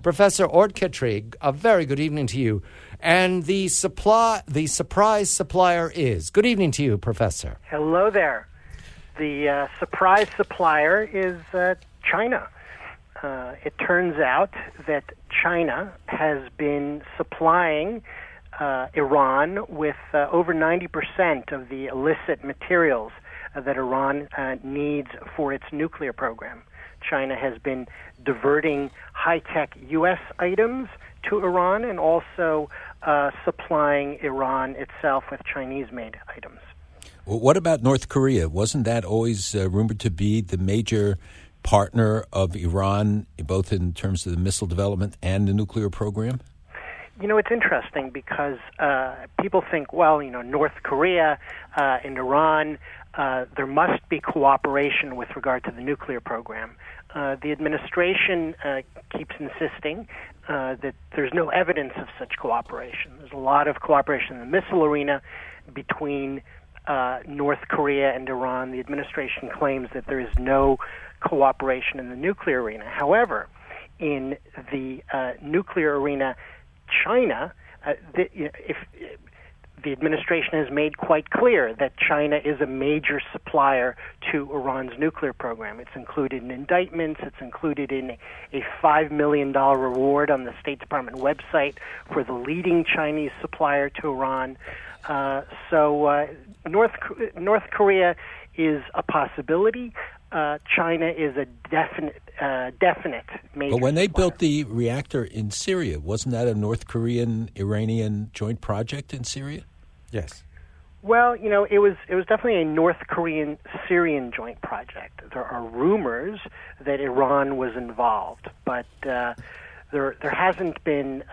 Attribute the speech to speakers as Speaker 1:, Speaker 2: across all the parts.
Speaker 1: Professor Orde Kittrie, a very good evening to you. And the surprise supplier is. Good evening to you, Professor.
Speaker 2: Hello there. The surprise supplier is China. It turns out that China has been supplying Iran with over 90% of the illicit materials that Iran needs for its nuclear program. China has been diverting high-tech U.S. items to Iran and also supplying Iran itself with Chinese-made items.
Speaker 3: Well, what about North Korea? Wasn't that always rumored to be the major partner of Iran, both in terms of the missile development and the nuclear program?
Speaker 2: You know, it's interesting because people think, well, North Korea and Iran, there must be cooperation with regard to the nuclear program. The administration keeps insisting that there's no evidence of such cooperation. There's a lot of cooperation in the missile arena between North Korea and Iran. The administration claims that there is no cooperation in the nuclear arena. However, in the nuclear arena, China, the administration has made quite clear that China is a major supplier to Iran's nuclear program. It's included in indictments. It's included in a $5 million reward on the State Department website for the leading Chinese supplier to Iran. So North Korea is a possibility. China is a definite major
Speaker 3: But when they
Speaker 2: supplier.
Speaker 3: built the reactor in Syria, wasn't that a North Korean-Iranian joint project in Syria?
Speaker 1: Yes.
Speaker 2: Well, it was definitely a North Korean-Syrian joint project. There are rumors that Iran was involved, but there hasn't been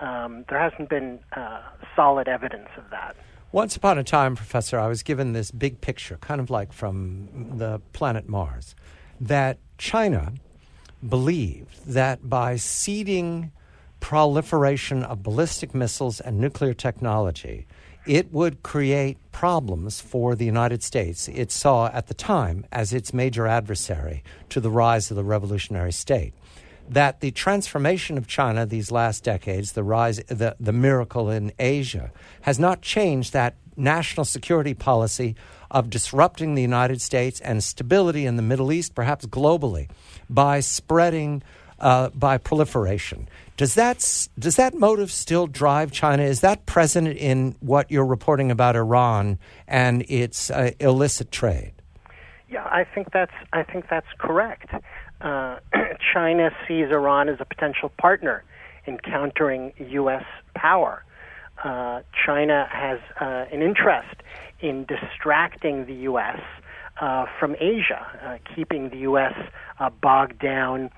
Speaker 2: solid evidence of that.
Speaker 1: Once upon a time, Professor, I was given this big picture, kind of like from the planet Mars, that China believed that by seeding proliferation of ballistic missiles and nuclear technology, it would create problems for the United States it saw at the time as its major adversary to the rise of the revolutionary state. That the transformation of China these last decades, the miracle in Asia, has not changed that national security policy of disrupting the United States and stability in the Middle East, perhaps globally, by spreading, by proliferation. Does that motive still drive China? Is that present in what you're reporting about Iran and its illicit trade?
Speaker 2: Yeah, I think that's correct. China sees Iran as a potential partner in countering U.S. power. China has an interest in distracting the U.S. From Asia, keeping the U.S. Bogged down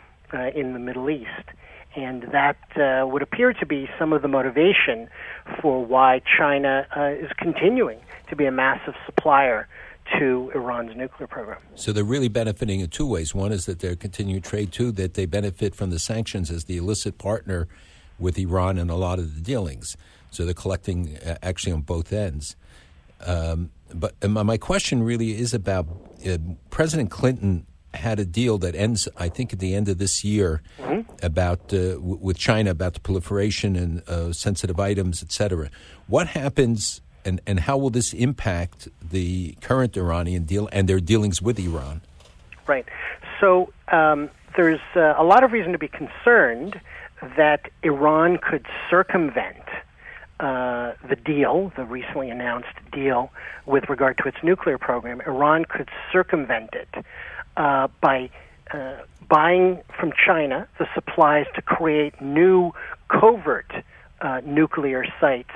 Speaker 2: in the Middle East. And that would appear to be some of the motivation for why China is continuing to be a massive supplier to Iran's nuclear program.
Speaker 3: So they're really benefiting in two ways. One is that they're continuing trade. Two, that they benefit from the sanctions as the illicit partner with Iran in a lot of the dealings. So they're collecting actually on both ends. But my question really is about President Clinton had a deal that ends, I think, at the end of this year about with China about the proliferation and sensitive items, et cetera. What happens and how will this impact the current Iranian deal and their dealings with Iran?
Speaker 2: Right. So there's a lot of reason to be concerned that Iran could circumvent the deal, the recently announced deal with regard to its nuclear program. Iran could circumvent it by buying from China the supplies to create new covert nuclear sites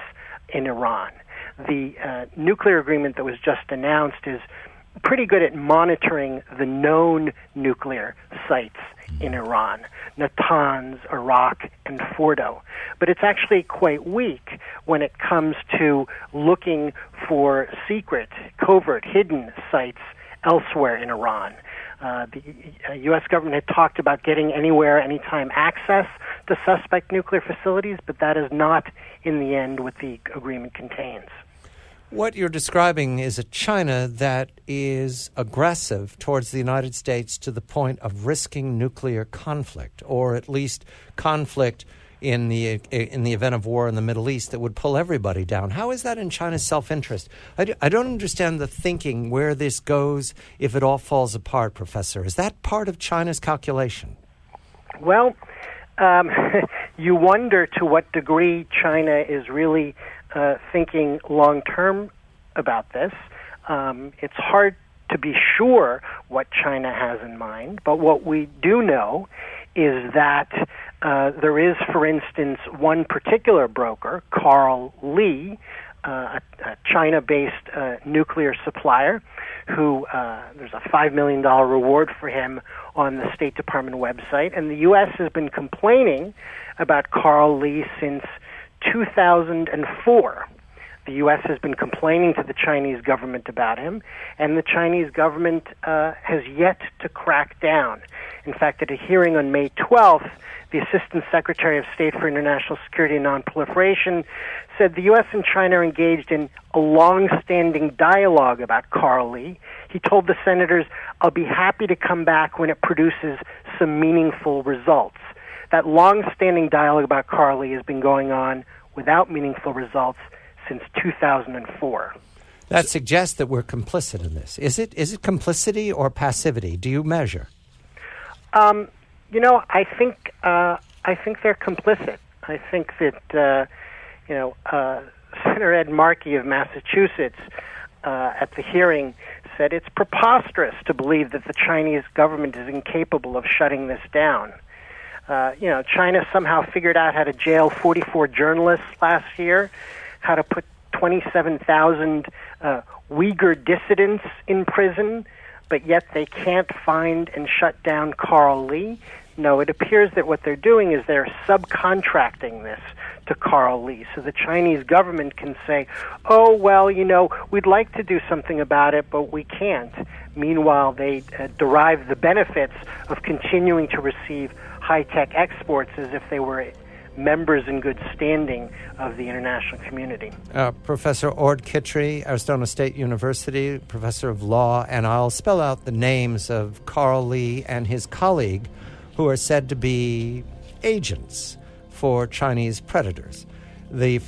Speaker 2: in Iran. The nuclear agreement that was just announced is pretty good at monitoring the known nuclear sites in Iran, Natanz, Iraq, and Fordo. But it's actually quite weak when it comes to looking for secret, covert, hidden sites elsewhere in Iran. The U.S. government had talked about getting anywhere, anytime access to suspect nuclear facilities, but that is not, in the end, what the agreement contains.
Speaker 1: What you're describing is a China that is aggressive towards the United States to the point of risking nuclear conflict, or at least conflict in the event of war in the Middle East that would pull everybody down. How is that in China's self-interest? I don't understand the thinking where this goes if it all falls apart, Professor. Is that part of China's calculation?
Speaker 2: Well, you wonder to what degree China is really thinking long-term about this. It's hard to be sure what China has in mind, but what we do know is that there is, for instance, one particular broker, Carl Lee, a China-based nuclear supplier, who there's a $5 million reward for him on the State Department website, and the U.S. has been complaining about Carl Lee since 2004. The U.S. has been complaining to the Chinese government about him, and the Chinese government has yet to crack down. In fact, at a hearing on May 12th, the Assistant Secretary of State for International Security and Nonproliferation said the U.S. and China are engaged in a long-standing dialogue about Carl Lee. He told the senators, "I'll be happy to come back when it produces some meaningful results." That long-standing dialogue about Carl Lee has been going on without meaningful results since 2004.
Speaker 1: That suggests that we're complicit in this. Is it complicity or passivity? Do you measure?
Speaker 2: I think they're complicit. I think that Senator Ed Markey of Massachusetts at the hearing said it's preposterous to believe that the Chinese government is incapable of shutting this down. China somehow figured out how to jail 44 journalists last year, how to put 27,000 Uyghur dissidents in prison, but yet they can't find and shut down Carl Lee. No, it appears that what they're doing is they're subcontracting this to Carl Lee. So the Chinese government can say, oh, well, we'd like to do something about it, but we can't. Meanwhile, they derive the benefits of continuing to receive high-tech exports as if they were members in good standing of the international community.
Speaker 1: Professor Orde Kittrie, Arizona State University, professor of law, and I'll spell out the names of Carl Lee and his colleague who are said to be agents for Chinese predators. The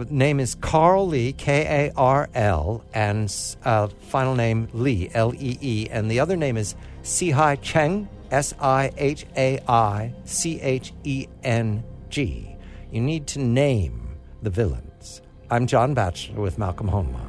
Speaker 1: name is Carl Lee, K-A-R-L, and final name Lee, L-E-E, and the other name is Sihai Cheng, S-I-H-A-I-C-H-E-N-G. You need to name the villains. I'm John Batchelor with Malcolm Honma.